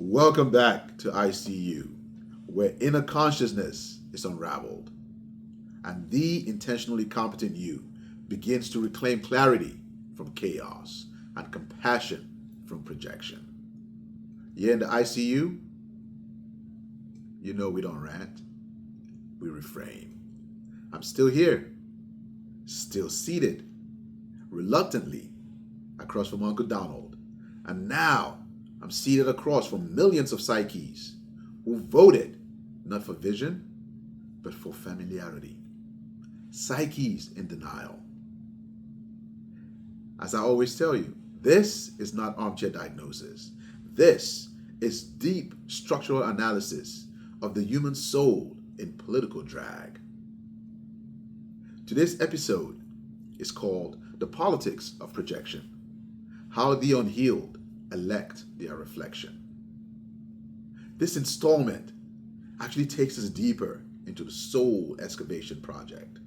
Welcome back to ICU, where inner consciousness is unraveled and the intentionally competent you begins to reclaim clarity from chaos and compassion from projection. You're in the ICU, you know we don't rant, we reframe. I'm still here, still seated, reluctantly, across from Uncle Donald, and now I'm seated across from millions of psyches who voted not for vision, but for familiarity. Psyches in denial. As I always tell you, this is not armchair diagnosis. This is deep structural analysis of the human soul in political drag. Today's episode is called The Politics of Projection: How the Unhealed Elect Their Reflection. This installment actually takes us deeper into the soul excavation project,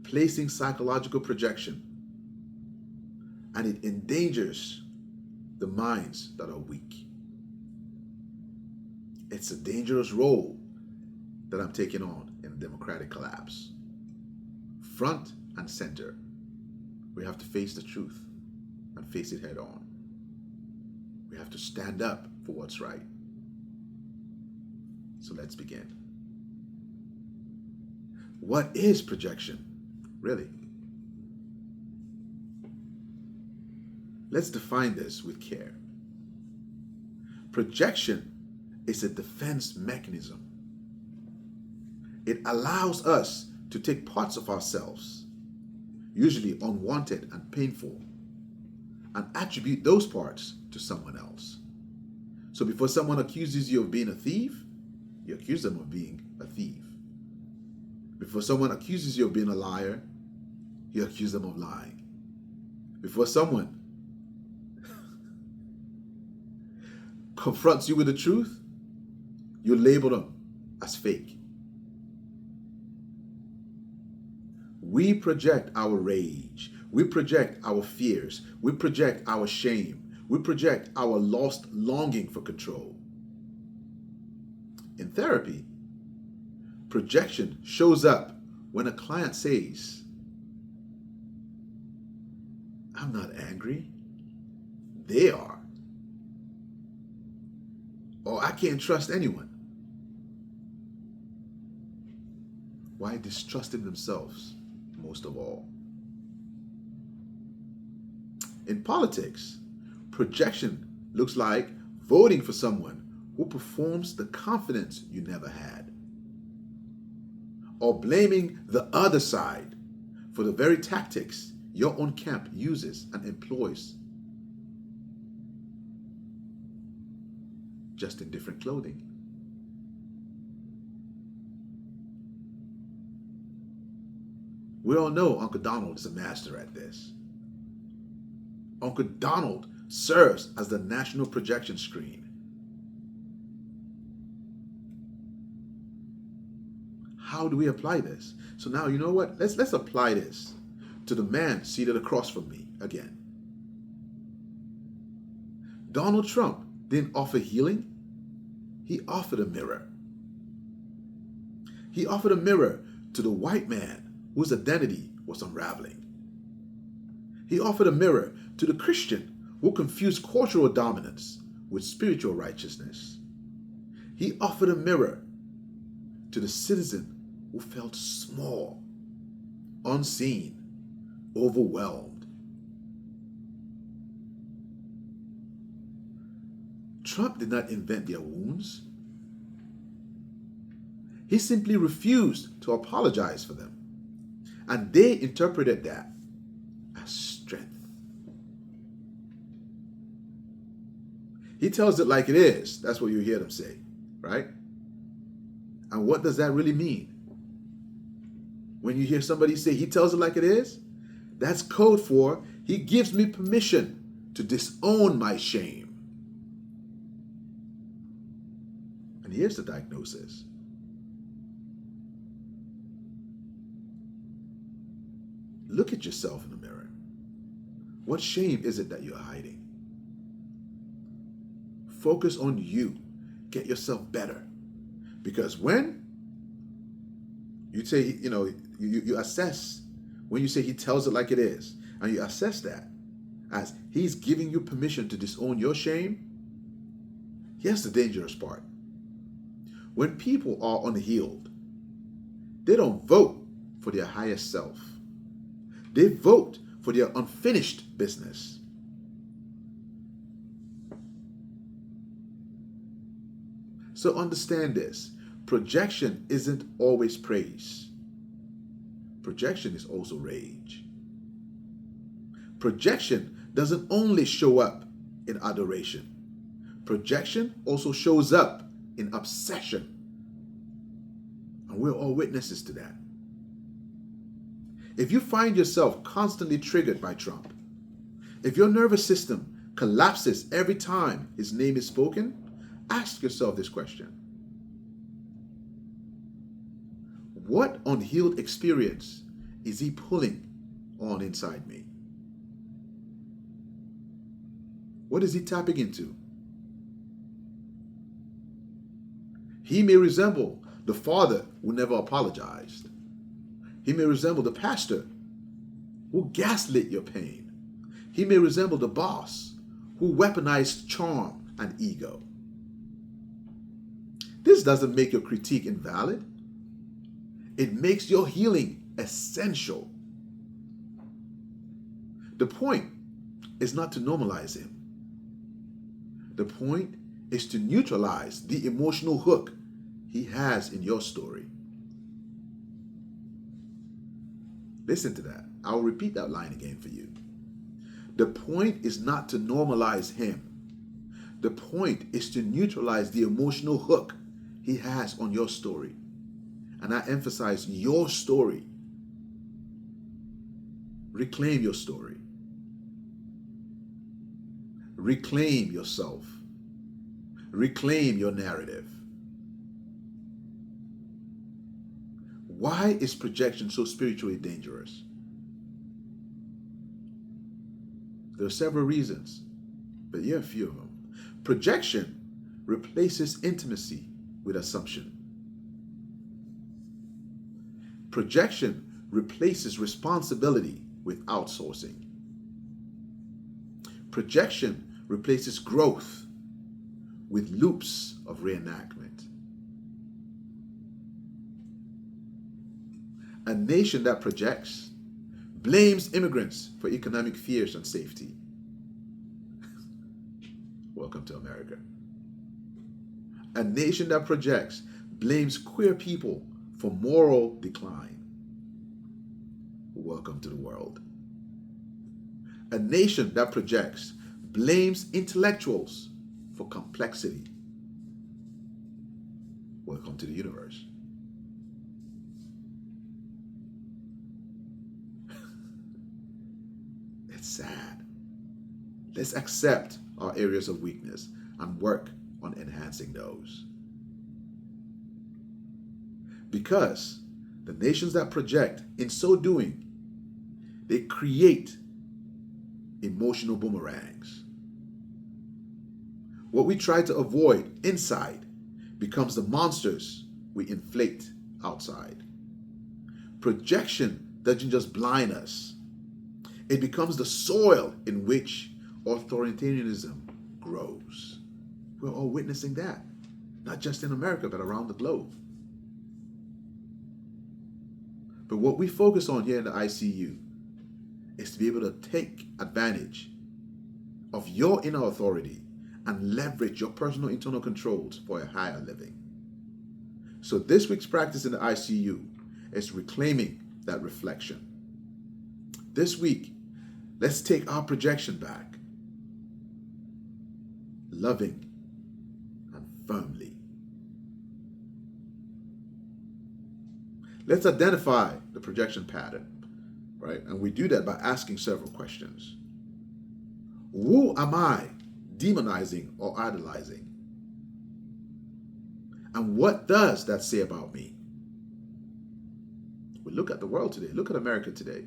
placing psychological projection, and it endangers the minds that are weak. It's a dangerous role that I'm taking on in the democratic collapse. Front and center, we have to face the truth and face it head on. We have to stand up for what's right. So let's begin. What is projection, really? Let's define this with care. Projection is a defense mechanism. It allows us to take parts of ourselves, usually unwanted and painful, and attribute those parts to someone else. So before someone accuses you of being a thief, you accuse them of being a thief. Before someone accuses you of being a liar, you accuse them of lying. Before someone confronts you with the truth, you label them as fake. We project our rage. We project our fears. We project our shame. We project our lost longing for control. In therapy, projection shows up when a client says, "I'm not angry, they are." Or, "I can't trust anyone." Why distrusting themselves most of all? In politics, projection looks like voting for someone who performs the confidence you never had, or blaming the other side for the very tactics your own camp uses and employs, just in different clothing. We all know Uncle Donald is a master at this. Uncle Donald serves as the national projection screen. How do we apply this? So now, you know what? Let's apply this to the man seated across from me again. Donald Trump didn't offer healing. He offered a mirror. He offered a mirror to the white man whose identity was unraveling. He offered a mirror to the Christian who confused cultural dominance with spiritual righteousness. He offered a mirror to the citizen who felt small, unseen, overwhelmed. Trump did not invent their wounds. He simply refused to apologize for them. And they interpreted that as strength. He tells it like it is. That's what you hear them say, right? And what does that really mean? When you hear somebody say he tells it like it is, that's code for he gives me permission to disown my shame. And here's the diagnosis. Look at yourself in the mirror. What shame is it that you're hiding? Focus on you. Get yourself better. Because when you say, you assess, when you say he tells it like it is, and you assess that as he's giving you permission to disown your shame, here's the dangerous part. When people are unhealed, they don't vote for their highest self. They vote for their unfinished business. So understand this. Projection isn't always praise. Projection is also rage. Projection doesn't only show up in adoration. Projection also shows up in obsession. And we're all witnesses to that. If you find yourself constantly triggered by Trump, if your nervous system collapses every time his name is spoken, ask yourself this question. What unhealed experience is he pulling on inside me? What is he tapping into? He may resemble the father who never apologized. He may resemble the pastor who gaslit your pain. He may resemble the boss who weaponized charm and ego. This doesn't make your critique invalid. It makes your healing essential. The point is not to normalize him. The point is to neutralize the emotional hook he has in your story. Listen to that. I'll repeat that line again for you. The point is not to normalize him. The point is to neutralize the emotional hook he has on your story. And I emphasize your story. Reclaim your story. Reclaim yourself. Reclaim your narrative. Why is projection so spiritually dangerous? There are several reasons, but here are a few of them. Projection replaces intimacy with assumption. Projection replaces responsibility with outsourcing. Projection replaces growth with loops of reenactment. A nation that projects blames immigrants for economic fears and safety. Welcome to America. A nation that projects blames queer people for moral decline. Welcome to the world. A nation that projects blames intellectuals for complexity. Welcome to the universe. It's sad. Let's accept our areas of weakness and work on enhancing those. Because the nations that project, in so doing, they create emotional boomerangs. What we try to avoid inside becomes the monsters we inflate outside. Projection doesn't just blind us. It becomes the soil in which authoritarianism grows. We're all witnessing that, not just in America, but around the globe. But what we focus on here in the ICU is to be able to take advantage of your inner authority and leverage your personal internal controls for a higher living. So this week's practice in the ICU is reclaiming that reflection. This week, let's take our projection back, loving and firmly. Let's identify the projection pattern, right? And we do that by asking several questions. Who am I demonizing or idolizing? And what does that say about me? We look at the world today. Look at America today.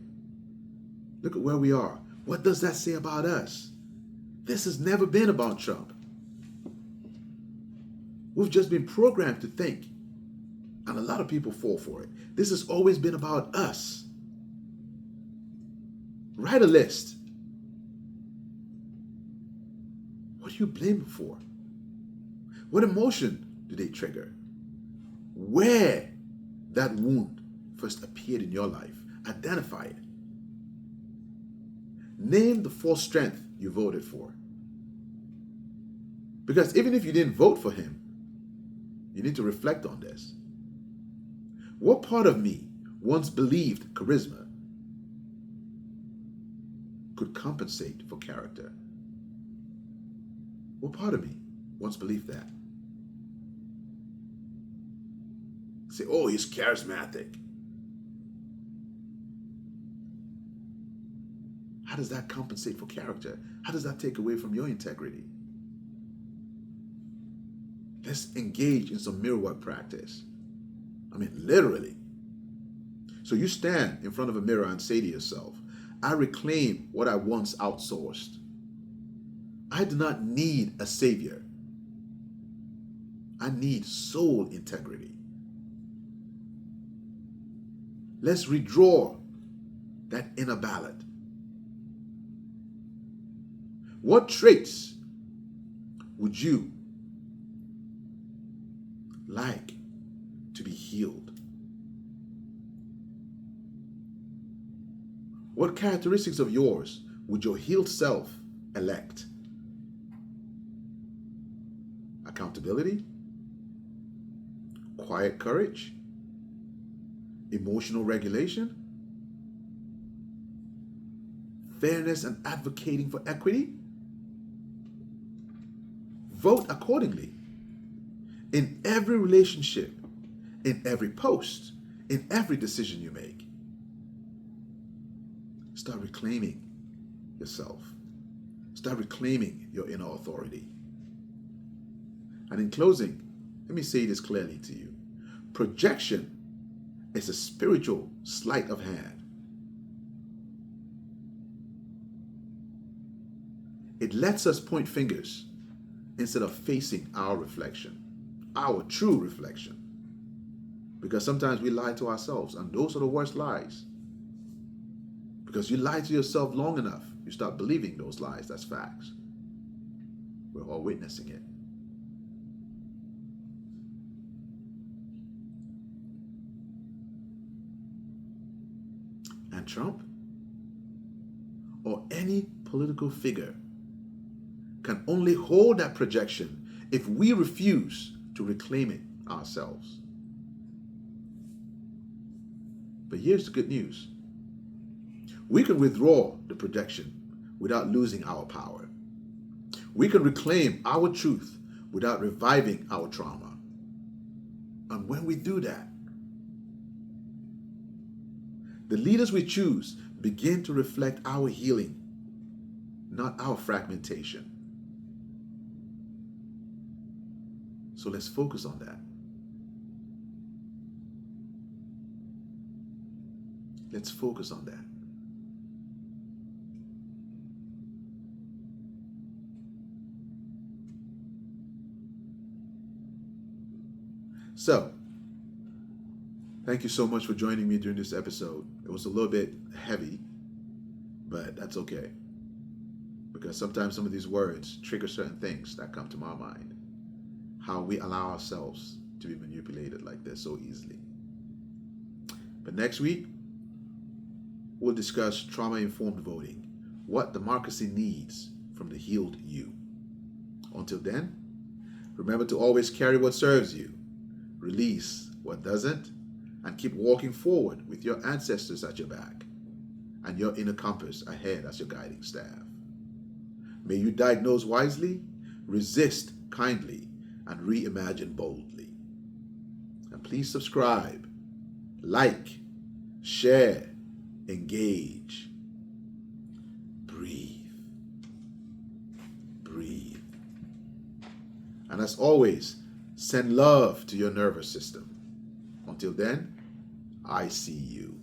Look at where we are. What does that say about us? This has never been about Trump. We've just been programmed to think. And a lot of people fall for it. This has always been about us. Write a list. What do you blame them for? What emotion do they trigger? Where that wound first appeared in your life. Identify it. Name the false strength you voted for. Because even if you didn't vote for him, you need to reflect on this. What part of me once believed charisma could compensate for character? What part of me once believed that? Say, oh, he's charismatic. How does that compensate for character? How does that take away from your integrity? Let's engage in some mirror work practice. I mean, literally. So you stand in front of a mirror and say to yourself, I reclaim what I once outsourced. I do not need a savior. I need soul integrity. Let's redraw that inner ballot. What traits would you like to be healed? What characteristics of yours would your healed self elect? Accountability, quiet courage, emotional regulation, fairness and advocating for equity. Vote accordingly. In every relationship, in every post, in every decision you make. Start reclaiming yourself. Start reclaiming your inner authority. And in closing, let me say this clearly to you. Projection is a spiritual sleight of hand. It lets us point fingers instead of facing our reflection, our true reflection. Because sometimes we lie to ourselves, and those are the worst lies. Because you lie to yourself long enough, you start believing those lies. That's facts. We're all witnessing it. And Trump, or any political figure, can only hold that projection if we refuse to reclaim it ourselves. But here's the good news. We can withdraw the projection without losing our power. We can reclaim our truth without reviving our trauma. And when we do that, the leaders we choose begin to reflect our healing, not our fragmentation. So let's focus on that. Let's focus on that. So, thank you so much for joining me during this episode. It was a little bit heavy, but that's okay. Because sometimes some of these words trigger certain things that come to my mind. How we allow ourselves to be manipulated like this so easily. But next week, we'll discuss trauma-informed voting, what democracy needs from the healed you. Until then, remember to always carry what serves you, release what doesn't, and keep walking forward with your ancestors at your back and your inner compass ahead as your guiding staff. May you diagnose wisely, resist kindly, and reimagine boldly. And please subscribe, like, share, engage. Breathe. Breathe. And as always, send love to your nervous system. Until then, I see you.